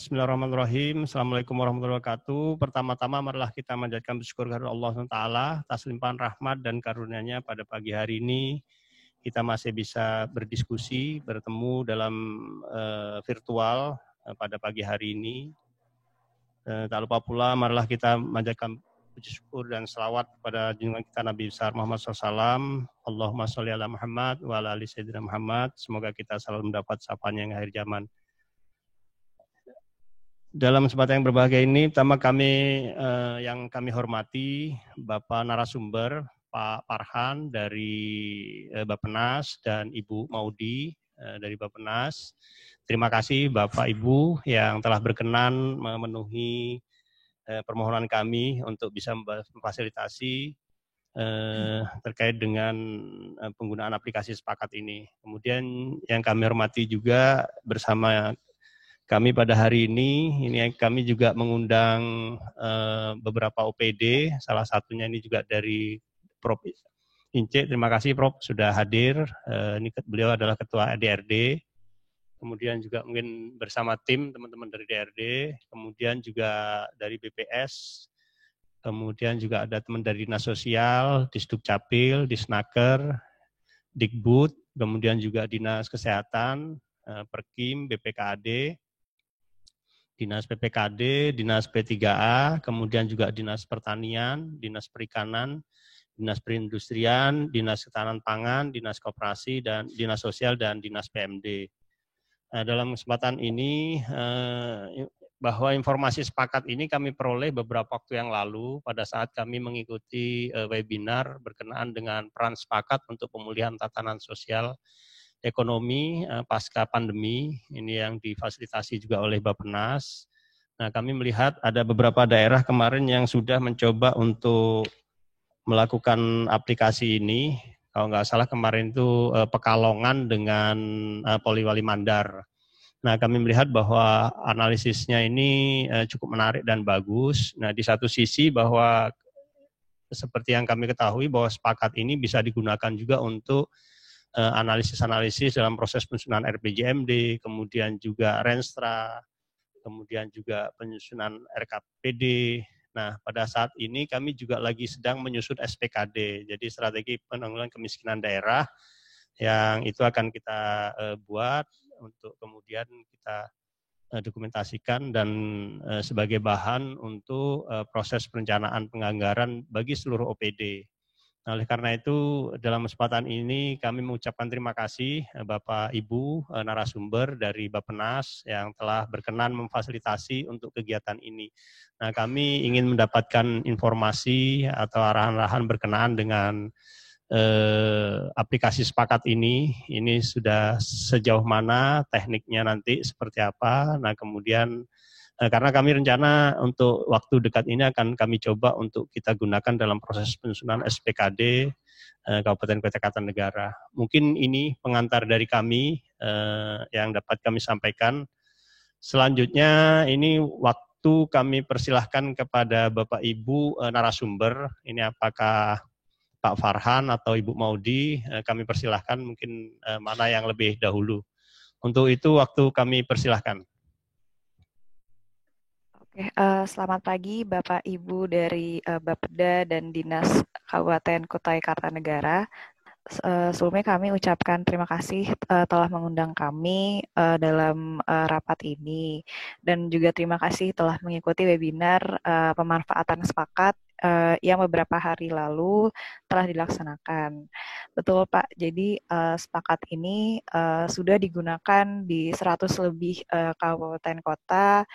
Bismillahirrahmanirrahim. Assalamualaikum warahmatullahi wabarakatuh. Pertama-tama marilah kita manjatkan bersyukur kepada Allah SWT atas limpahan rahmat dan karunia-Nya pada pagi hari ini. Kita masih bisa berdiskusi, bertemu dalam virtual pada pagi hari ini. Tak lupa pula marilah kita manjatkan puji syukur dan selawat kepada junjungan kita Nabi besar Muhammad SAW. Allahumma sholli ala Muhammad wa ala ali sayyidina Muhammad. Semoga kita selalu mendapat sapaan yang akhir zaman. Dalam kesempatan yang berbahagia ini, pertama yang kami hormati Bapak narasumber Pak Farhan dari Bappenas dan Ibu Maudi dari Bappenas. Terima kasih Bapak Ibu yang telah berkenan memenuhi permohonan kami untuk bisa memfasilitasi terkait dengan penggunaan aplikasi Sepakat ini. Kemudian yang kami hormati juga bersama kami pada hari ini kami juga mengundang beberapa OPD, salah satunya ini juga dari Prof. Ince. Terima kasih Prof. sudah hadir. Ini beliau adalah Ketua DRD. Kemudian juga mungkin bersama tim teman-teman dari DRD, kemudian juga dari BPS, kemudian juga ada teman dari Dinas Sosial, Disdukcapil, Disnaker, Dikbud, kemudian juga Dinas Kesehatan, Perkim, BPKAD, Dinas PPKD, Dinas P3A, kemudian juga Dinas Pertanian, Dinas Perikanan, Dinas Perindustrian, Dinas Ketahanan Pangan, Dinas Koperasi, dan Dinas Sosial, dan Dinas PMD. Dalam kesempatan ini, bahwa informasi Sepakat ini kami peroleh beberapa waktu yang lalu pada saat kami mengikuti webinar berkenaan dengan peran Sepakat untuk pemulihan tatanan sosial ekonomi pasca pandemi, ini yang difasilitasi juga oleh Bappenas. Nah, kami melihat ada beberapa daerah kemarin yang sudah mencoba untuk melakukan aplikasi ini. Kalau nggak salah kemarin itu Pekalongan dengan Poliwali Mandar. Nah, kami melihat bahwa analisisnya ini cukup menarik dan bagus. Nah, di satu sisi bahwa seperti yang kami ketahui bahwa Sepakat ini bisa digunakan juga untuk analisis-analisis dalam proses penyusunan RPJMD, kemudian juga Renstra, kemudian juga penyusunan RKPD. Nah, pada saat ini kami juga lagi sedang menyusun SPKD, jadi strategi penanggulangan kemiskinan daerah, yang itu akan kita buat untuk kemudian kita dokumentasikan dan sebagai bahan untuk proses perencanaan penganggaran bagi seluruh OPD. Nah, oleh karena itu, dalam kesempatan ini kami mengucapkan terima kasih Bapak Ibu narasumber dari Bappenas yang telah berkenan memfasilitasi untuk kegiatan ini. Nah, kami ingin mendapatkan informasi atau arahan-arahan berkenaan dengan aplikasi Sepakat ini sudah sejauh mana, tekniknya nanti seperti apa. Nah, kemudian karena kami rencana untuk waktu dekat ini akan kami coba untuk kita gunakan dalam proses penyusunan SPKD Kabupaten Kota Kartanegara. Mungkin ini pengantar dari kami yang dapat kami sampaikan. Selanjutnya ini waktu kami persilahkan kepada Bapak Ibu narasumber. Ini apakah Pak Farhan atau Ibu Maudi, kami persilahkan mungkin mana yang lebih dahulu. Untuk itu waktu kami persilahkan. Oke, selamat pagi Bapak Ibu dari Bapeda dan Dinas Kabupaten Kutai Kartanegara. Sebelumnya kami ucapkan terima kasih telah mengundang kami dalam rapat ini, dan juga terima kasih telah mengikuti webinar pemanfaatan Sepakat yang beberapa hari lalu telah dilaksanakan. Betul Pak, jadi Sepakat ini sudah digunakan di 100 lebih kabupaten kota,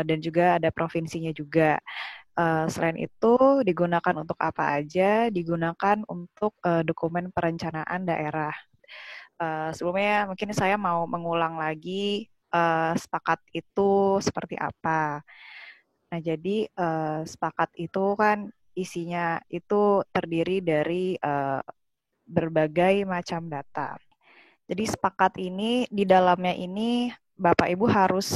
dan juga ada provinsinya juga. Selain itu digunakan untuk apa aja? Digunakan untuk dokumen perencanaan daerah. Sebelumnya mungkin saya mau mengulang lagi Sepakat itu seperti apa. Nah, jadi Sepakat itu kan isinya itu terdiri dari berbagai macam data. Jadi Sepakat ini di dalamnya ini Bapak Ibu harus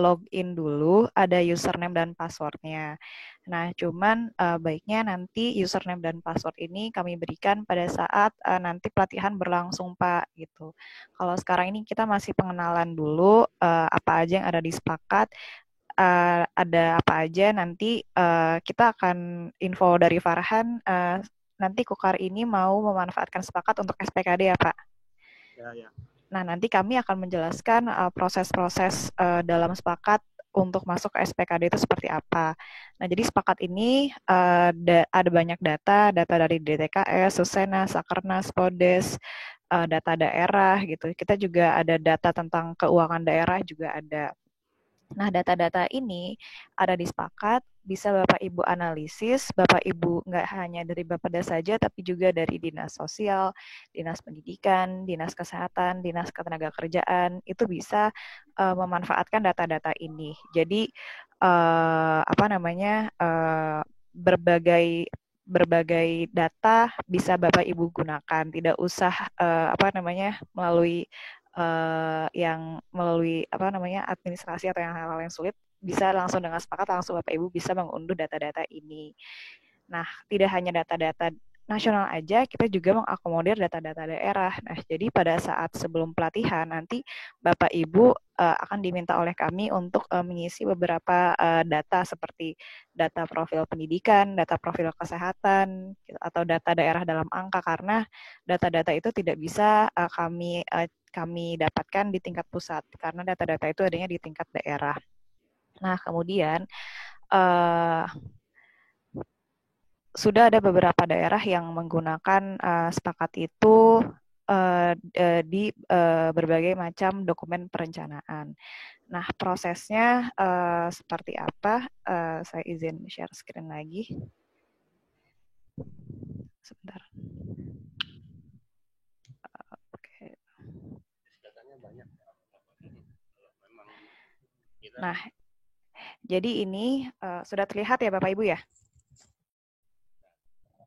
login dulu, ada username dan passwordnya. Nah, cuman baiknya nanti username dan password ini kami berikan pada saat nanti pelatihan berlangsung, Pak, gitu. Kalau sekarang ini kita masih pengenalan dulu apa aja yang ada di Sepakat, ada apa aja nanti kita akan info dari Farhan nanti Kukar ini mau memanfaatkan Sepakat untuk SPKD ya, Pak. Ya, ya. Nah, nanti kami akan menjelaskan proses-proses dalam Sepakat untuk masuk ke SPKD itu seperti apa. Nah, jadi Sepakat ini ada banyak data dari DTKS, Susena, Sakernas, Podes, data daerah gitu. Kita juga ada data tentang keuangan daerah juga ada. Nah, data-data ini ada di Sepakat, bisa Bapak Ibu analisis, Bapak Ibu nggak hanya dari Bapeda saja, tapi juga dari Dinas Sosial, Dinas Pendidikan, Dinas Kesehatan, Dinas Ketenagakerjaan, itu bisa memanfaatkan data-data ini. Jadi, berbagai data bisa Bapak Ibu gunakan, tidak usah melalui administrasi atau yang hal-hal yang sulit, bisa langsung dengan Sepakat langsung Bapak Ibu bisa mengunduh data-data ini. Nah, tidak hanya data-data nasional aja, kita juga mengakomodir data-data daerah. Nah, jadi pada saat sebelum pelatihan nanti Bapak Ibu akan diminta oleh kami untuk mengisi beberapa data seperti data profil pendidikan, data profil kesehatan, atau data daerah dalam angka, karena data-data itu tidak bisa kami dapatkan di tingkat pusat, karena data-data itu adanya di tingkat daerah. Nah, kemudian sudah ada beberapa daerah yang menggunakan Sepakat itu di berbagai macam dokumen perencanaan. Nah, prosesnya seperti apa? Saya izin share screen lagi. Sebentar. Oke. Nah, jadi ini sudah terlihat ya Bapak Ibu ya?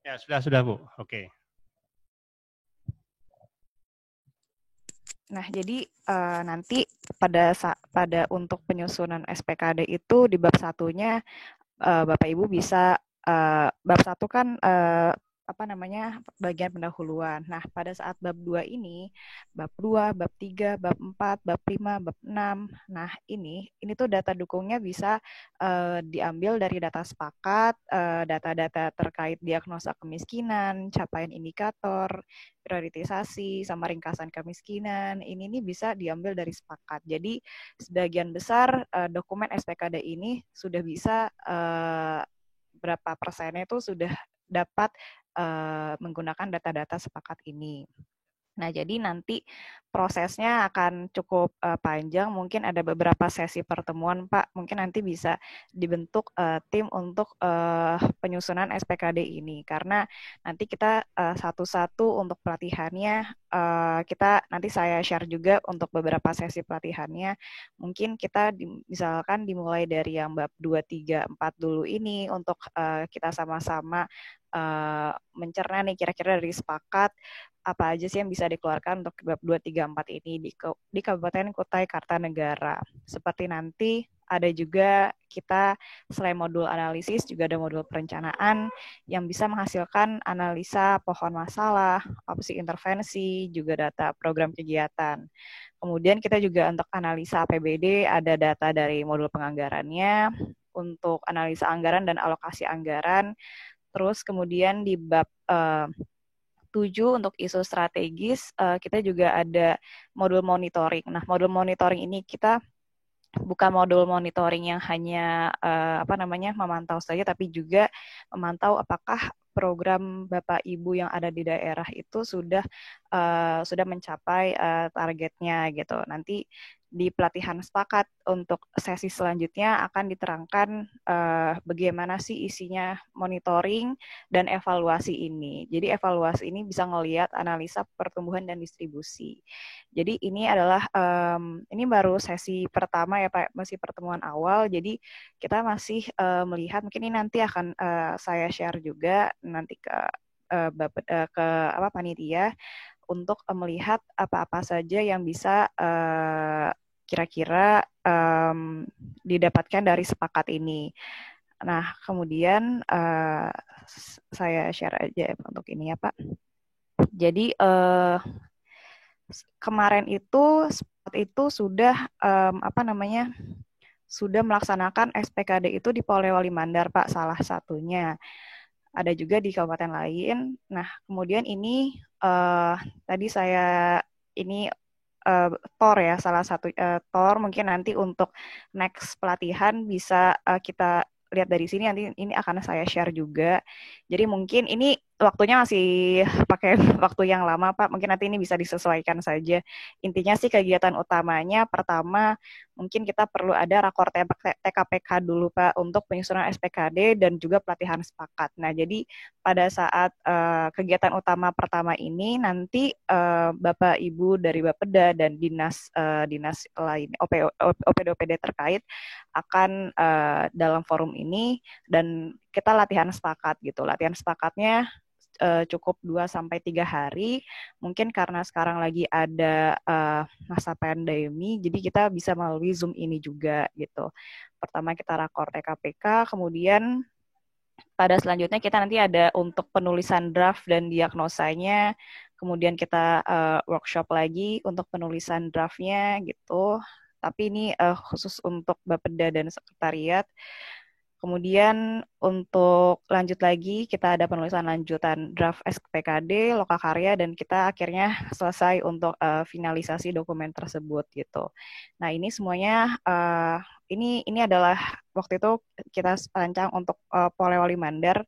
Ya, sudah Bu. Oke. Nah, jadi nanti pada untuk penyusunan SPKD itu di bab satunya Bapak Ibu bisa bab 1 kan bagian pendahuluan. Nah, pada saat bab 2 ini, bab 2, bab 3, bab 4, bab 5, bab 6. Nah, ini tuh data dukungnya bisa diambil dari data Sepakat, data-data terkait diagnosa kemiskinan, capaian indikator, prioritisasi, sama ringkasan kemiskinan. Ini bisa diambil dari Sepakat. Jadi, sebagian besar dokumen SPKD ini sudah bisa berapa persennya itu sudah dapat menggunakan data-data Sepakat ini. Nah, jadi nanti prosesnya akan cukup panjang, mungkin ada beberapa sesi pertemuan, Pak. Mungkin nanti bisa dibentuk tim untuk penyusunan SPKD ini, karena nanti kita satu-satu untuk pelatihannya, nanti saya share juga untuk beberapa sesi pelatihannya. Mungkin kita misalkan dimulai dari yang bab 2, 3, 4 dulu ini, untuk kita sama-sama mencerna nih kira-kira dari Sepakat apa aja sih yang bisa dikeluarkan untuk bab 2, 3, 4 ini di Kabupaten Kutai Kartanegara. Seperti nanti ada juga kita selain modul analisis juga ada modul perencanaan yang bisa menghasilkan analisa pohon masalah, opsi intervensi, juga data program kegiatan. Kemudian kita juga untuk analisa APBD ada data dari modul penganggarannya, untuk analisa anggaran dan alokasi anggaran. Terus kemudian di bab 7 untuk isu strategis, kita juga ada modul monitoring. Nah, modul monitoring ini kita bukan modul monitoring yang hanya memantau saja, tapi juga memantau apakah program Bapak Ibu yang ada di daerah itu sudah mencapai targetnya gitu. Nanti di pelatihan Sepakat untuk sesi selanjutnya akan diterangkan bagaimana sih isinya monitoring dan evaluasi ini. Jadi evaluasi ini bisa ngelihat analisa pertumbuhan dan distribusi. Jadi ini adalah ini baru sesi pertama ya Pak, masih pertemuan awal. Jadi kita masih melihat, mungkin ini nanti akan saya share juga nanti ke panitia untuk melihat apa-apa saja yang bisa kira-kira didapatkan dari Sepakat ini. Nah, kemudian saya share aja untuk ini ya Pak. Jadi kemarin itu spot itu sudah sudah melaksanakan SPKD itu di Polewali Mandar Pak, salah satunya. Ada juga di kabupaten lain. Nah, kemudian ini tadi saya ini TOR ya, salah satu TOR mungkin nanti untuk next pelatihan bisa kita lihat dari sini, nanti ini akan saya share juga. Jadi mungkin ini waktunya masih pakai waktu yang lama Pak, mungkin nanti ini bisa disesuaikan saja. Intinya sih kegiatan utamanya pertama mungkin kita perlu ada rakor TKPK dulu Pak untuk penyusunan SPKD dan juga pelatihan sepakat. Nah, jadi pada saat kegiatan utama pertama ini nanti Bapak Ibu dari Bapeda dan dinas lain OPD terkait akan dalam forum ini dan kita latihan sepakat gitu. Latihan sepakatnya cukup 2-3 hari. Mungkin karena sekarang lagi ada masa pandemi, jadi kita bisa melalui Zoom ini juga gitu. Pertama kita rakor TKPK, kemudian pada selanjutnya kita nanti ada untuk penulisan draft dan diagnosanya, kemudian kita workshop lagi untuk penulisan draftnya gitu. Tapi ini khusus untuk Bapeda dan sekretariat. Kemudian untuk lanjut lagi, kita ada penulisan lanjutan draft SPKD, lokakarya, dan kita akhirnya selesai untuk finalisasi dokumen tersebut gitu. Nah ini semuanya, ini adalah waktu itu kita rancang untuk Polewali Mandar,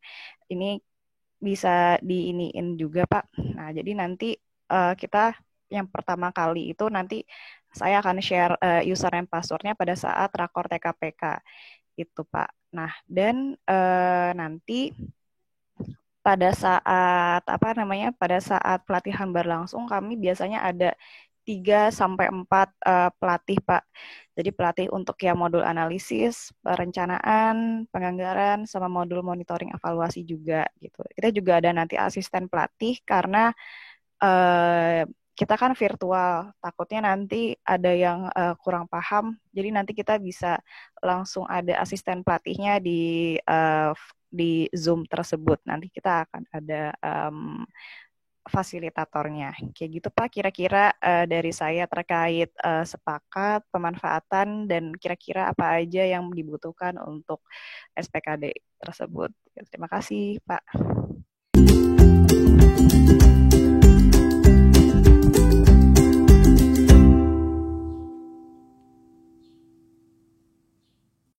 ini bisa diiniin juga Pak. Nah jadi nanti kita yang pertama kali itu nanti saya akan share username passwordnya pada saat rakor TKPK itu Pak. Nah, dan nanti pada saat pada saat pelatihan berlangsung kami biasanya ada 3-4 pelatih Pak. Jadi pelatih untuk ya modul analisis, perencanaan, penganggaran, sama modul monitoring evaluasi juga gitu. Kita juga ada nanti asisten pelatih karena kita kan virtual, takutnya nanti ada yang kurang paham, jadi nanti kita bisa langsung ada asisten pelatihnya di Zoom tersebut. Nanti kita akan ada fasilitatornya. Kayak gitu Pak, kira-kira dari saya terkait sepakat, pemanfaatan, dan kira-kira apa aja yang dibutuhkan untuk SPKD tersebut. Terima kasih Pak.